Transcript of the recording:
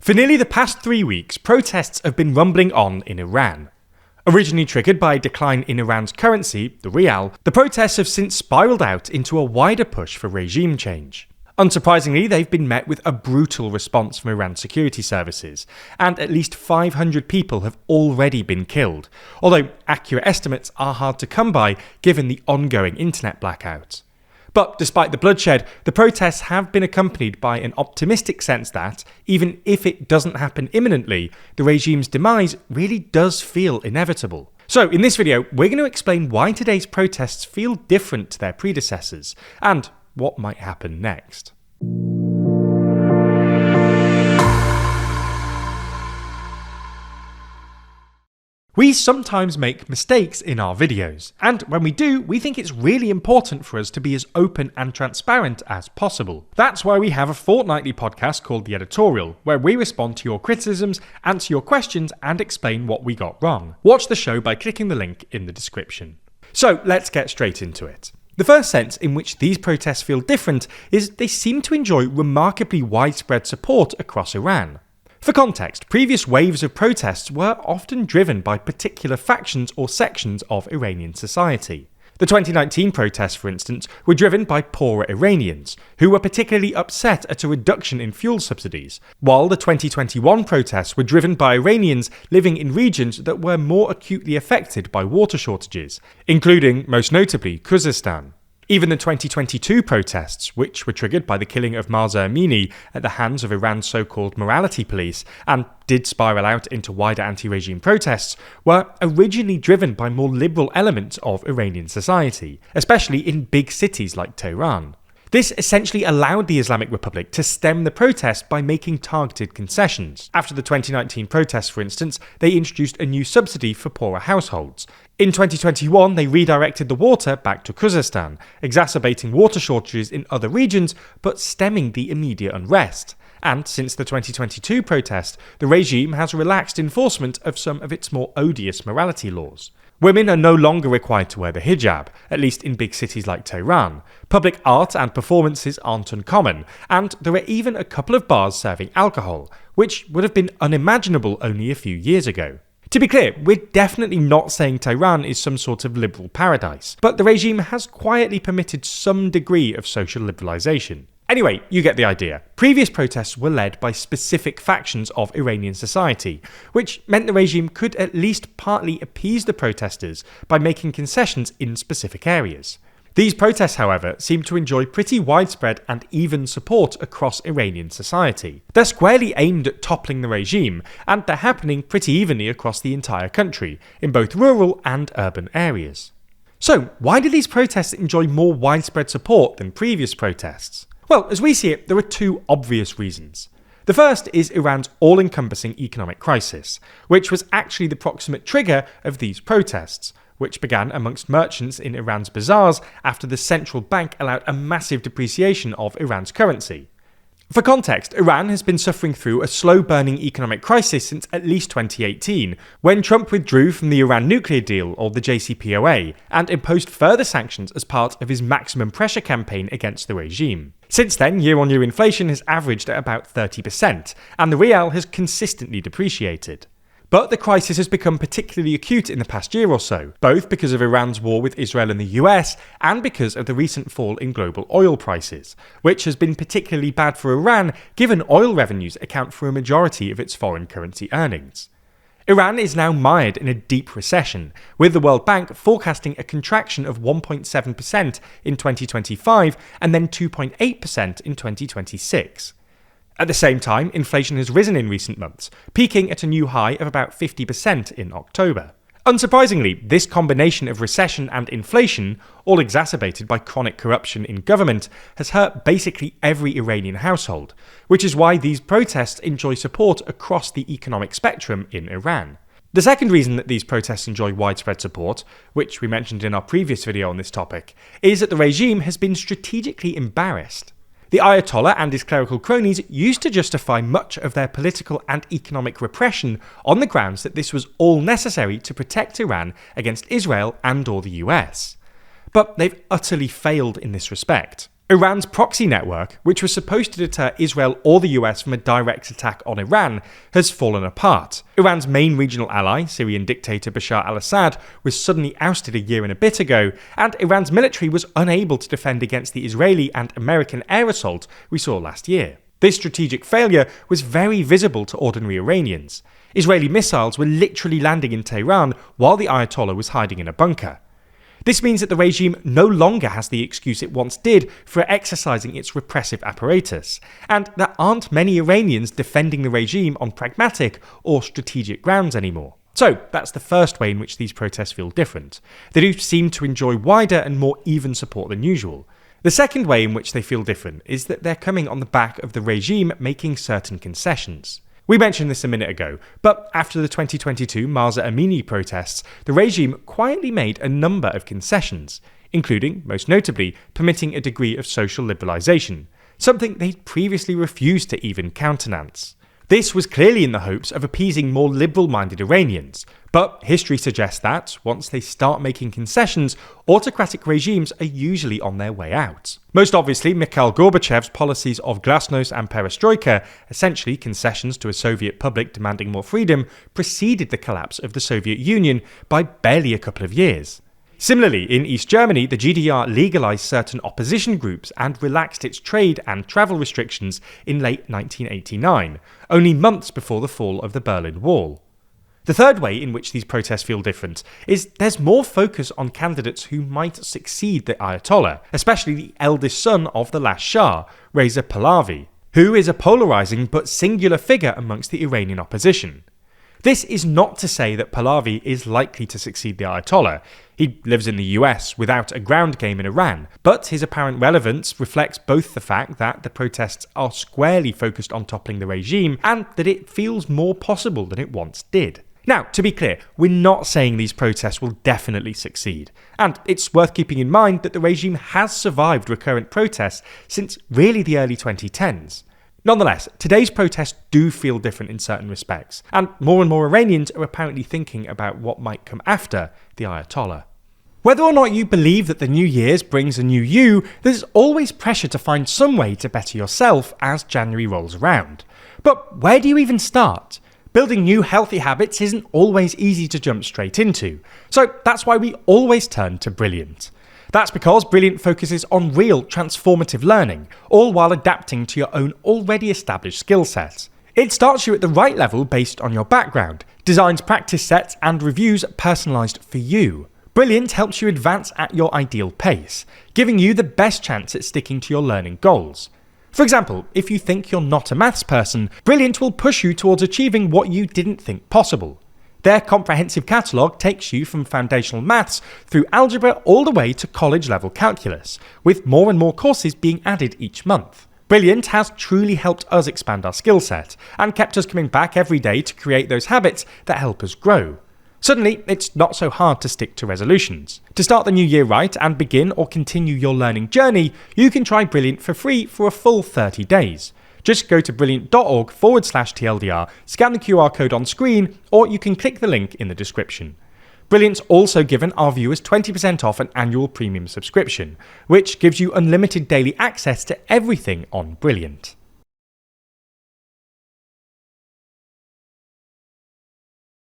For nearly the past 3 weeks, protests have been rumbling on in Iran. Originally triggered by a decline in Iran's currency, the rial, the protests have since spiralled out into a wider push for regime change. Unsurprisingly, they've been met with a brutal response from Iran's security services, and at least 500 people have already been killed, although accurate estimates are hard to come by given the ongoing internet blackout. But despite the bloodshed, the protests have been accompanied by an optimistic sense that, even if it doesn't happen imminently, the regime's demise really does feel inevitable. So in this video, we're going to explain why today's protests feel different to their predecessors, and what might happen next. We sometimes make mistakes in our videos, and when we do, we think it's really important for us to be as open and transparent as possible. That's why we have a fortnightly podcast called The Editorial, where we respond to your criticisms, answer your questions, and explain what we got wrong. Watch the show by clicking the link in the description. So let's get straight into it. The first sense in which these protests feel different is they seem to enjoy remarkably widespread support across Iran. For context, previous waves of protests were often driven by particular factions or sections of Iranian society. The 2019 protests, for instance, were driven by poorer Iranians, who were particularly upset at a reduction in fuel subsidies, while the 2021 protests were driven by Iranians living in regions that were more acutely affected by water shortages, including, most notably, Khuzestan. Even the 2022 protests, which were triggered by the killing of Mahsa Amini at the hands of Iran's so-called morality police and did spiral out into wider anti-regime protests, were originally driven by more liberal elements of Iranian society, especially in big cities like Tehran. This essentially allowed the Islamic Republic to stem the protest by making targeted concessions. After the 2019 protests, for instance, they introduced a new subsidy for poorer households. In 2021, they redirected the water back to Khuzestan, exacerbating water shortages in other regions, but stemming the immediate unrest. And since the 2022 protest, the regime has relaxed enforcement of some of its more odious morality laws. Women are no longer required to wear the hijab, at least in big cities like Tehran. Public art and performances aren't uncommon, and there are even a couple of bars serving alcohol, which would have been unimaginable only a few years ago. To be clear, we're definitely not saying Tehran is some sort of liberal paradise, but the regime has quietly permitted some degree of social liberalisation. Anyway, you get the idea. Previous protests were led by specific factions of Iranian society, which meant the regime could at least partly appease the protesters by making concessions in specific areas. These protests, however, seem to enjoy pretty widespread and even support across Iranian society. They're squarely aimed at toppling the regime, and they're happening pretty evenly across the entire country, in both rural and urban areas. So, why do these protests enjoy more widespread support than previous protests? Well, as we see it, there are two obvious reasons. The first is Iran's all-encompassing economic crisis, which was actually the proximate trigger of these protests, which began amongst merchants in Iran's bazaars after the central bank allowed a massive depreciation of Iran's currency. For context, Iran has been suffering through a slow-burning economic crisis since at least 2018, when Trump withdrew from the Iran nuclear deal, or the JCPOA, and imposed further sanctions as part of his maximum pressure campaign against the regime. Since then, year-on-year inflation has averaged at about 30%, and the rial has consistently depreciated. But the crisis has become particularly acute in the past year or so, both because of Iran's war with Israel and the US, and because of the recent fall in global oil prices, which has been particularly bad for Iran given oil revenues account for a majority of its foreign currency earnings. Iran is now mired in a deep recession, with the World Bank forecasting a contraction of 1.7% in 2025 and then 2.8% in 2026. At the same time, inflation has risen in recent months, peaking at a new high of about 50% in October. Unsurprisingly, this combination of recession and inflation, all exacerbated by chronic corruption in government, has hurt basically every Iranian household, which is why these protests enjoy support across the economic spectrum in Iran. The second reason that these protests enjoy widespread support, which we mentioned in our previous video on this topic, is that the regime has been strategically embarrassed. The Ayatollah and his clerical cronies used to justify much of their political and economic repression on the grounds that this was all necessary to protect Iran against Israel and/or the US. But they've utterly failed in this respect. Iran's proxy network, which was supposed to deter Israel or the US from a direct attack on Iran, has fallen apart. Iran's main regional ally, Syrian dictator Bashar al-Assad, was suddenly ousted a year and a bit ago, and Iran's military was unable to defend against the Israeli and American air assault we saw last year. This strategic failure was very visible to ordinary Iranians. Israeli missiles were literally landing in Tehran while the Ayatollah was hiding in a bunker. This means that the regime no longer has the excuse it once did for exercising its repressive apparatus, and there aren't many Iranians defending the regime on pragmatic or strategic grounds anymore. So that's the first way in which these protests feel different. They do seem to enjoy wider and more even support than usual. The second way in which they feel different is that they're coming on the back of the regime making certain concessions. We mentioned this a minute ago, but after the 2022 Mahsa Amini protests, the regime quietly made a number of concessions, including, most notably, permitting a degree of social liberalisation, something they'd previously refused to even countenance. This was clearly in the hopes of appeasing more liberal-minded Iranians, but history suggests that, once they start making concessions, autocratic regimes are usually on their way out. Most obviously, Mikhail Gorbachev's policies of glasnost and perestroika, essentially concessions to a Soviet public demanding more freedom, preceded the collapse of the Soviet Union by barely a couple of years. Similarly, in East Germany, the GDR legalised certain opposition groups and relaxed its trade and travel restrictions in late 1989, only months before the fall of the Berlin Wall. The third way in which these protests feel different is there's more focus on candidates who might succeed the Ayatollah, especially the eldest son of the last Shah, Reza Pahlavi, who is a polarising but singular figure amongst the Iranian opposition. This is not to say that Pahlavi is likely to succeed the Ayatollah. He lives in the US without a ground game in Iran, but his apparent relevance reflects both the fact that the protests are squarely focused on toppling the regime and that it feels more possible than it once did. Now, to be clear, we're not saying these protests will definitely succeed, and it's worth keeping in mind that the regime has survived recurrent protests since really the early 2010s. Nonetheless, today's protests do feel different in certain respects, and more Iranians are apparently thinking about what might come after the Ayatollah. Whether or not you believe that the new year's brings a new you, there's always pressure to find some way to better yourself as January rolls around. But where do you even start? Building new healthy habits isn't always easy to jump straight into, so that's why we always turn to Brilliant. That's because Brilliant focuses on real transformative learning, all while adapting to your own already established skill set. It starts you at the right level based on your background, designs practice sets and reviews personalised for you. Brilliant helps you advance at your ideal pace, giving you the best chance at sticking to your learning goals. For example, if you think you're not a maths person, Brilliant will push you towards achieving what you didn't think possible. Their comprehensive catalogue takes you from foundational maths through algebra all the way to college-level calculus, with more and more courses being added each month. Brilliant has truly helped us expand our skill set, and kept us coming back every day to create those habits that help us grow. Suddenly, it's not so hard to stick to resolutions. To start the new year right and begin or continue your learning journey, you can try Brilliant for free for a full 30 days. Just go to brilliant.org/TLDR, scan the QR code on screen, or you can click the link in the description. Brilliant's also given our viewers 20% off an annual premium subscription, which gives you unlimited daily access to everything on Brilliant.